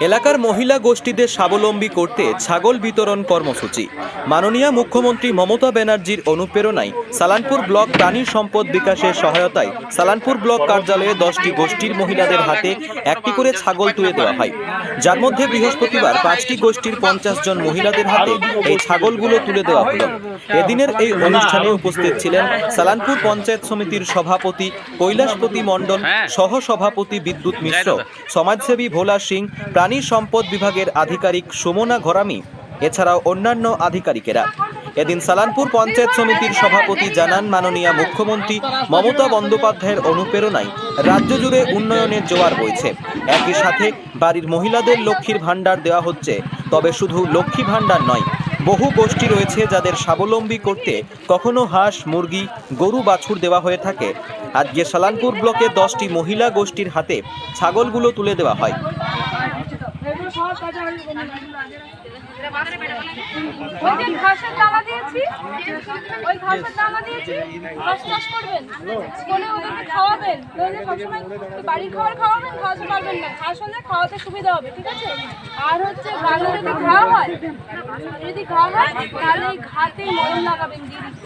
এলাকার মহিলা গোষ্ঠীদের স্বাবলম্বী করতে ছাগল বিতরণ কর্মসূচি। মাননীয় মুখ্যমন্ত্রী মমতা ব্যানার্জির অনুপ্রেরণায় সালানপুর ব্লক প্রাণী সম্পদ বিকাশের সহায়তায় সালানপুর ব্লক কার্যালয়ে 10টি গোষ্ঠীর মহিলাদের হাতে একটি করে ছাগল তুলে দেওয়া হয়, যার মধ্যে বৃহস্পতিবার 5টি গোষ্ঠীর 50 জন মহিলাদের হাতে এই ছাগলগুলো তুলে দেওয়া হলো। এদিনের এই অনুষ্ঠানে উপস্থিত ছিলেন সালানপুর পঞ্চায়েত সমিতির সভাপতি কৈলাসপতি মণ্ডল, সহসভাপতি বিদ্যুৎ মিশ্র, সমাজসেবী ভোলা সিং, প্রাণী সম্পদ বিভাগের আধিকারিক সুমনা ঘরামি, এছাড়াও অন্যান্য আধিকারিকেরা। এদিন সালানপুর পঞ্চায়েত সমিতির সভাপতি জানান, মাননীয় মুখ্যমন্ত্রী মমতা বন্দ্যোপাধ্যায়ের অনুপ্রেরণায় রাজ্য জুড়ে উন্নয়নের জোয়ার বইছে। একই সাথে বাড়ির মহিলাদের লক্ষ্মীর ভাণ্ডার দেওয়া হচ্ছে। তবে শুধু লক্ষ্মী ভাণ্ডার নয়, বহু গোষ্ঠী রয়েছে যাদের স্বাবলম্বী করতে কখনো হাঁস, মুরগি, গরু, বাছুর দেওয়া হয়ে থাকে। আজকে সালানপুর ব্লকে 10টি মহিলা গোষ্ঠীর হাতে ছাগলগুলো তুলে দেওয়া হয়। ঘাসের দানা দিয়েছি, ওই ঘাসের দানা দিয়েছি, ঘাস চাষ করবেন, বলে ওদেরকে খাওয়াবেন, নইলে সবসময় বাড়ির খাবার খাওয়াবেন, ঘাস পারবেন না, ঘাস হলে খাওয়াতে সুবিধা হবে, ঠিক আছে? আর হচ্ছে গালে যদি ঘা হয়, তাহলে ঘাতে মলম লাগাবেন, ঠিক আছে?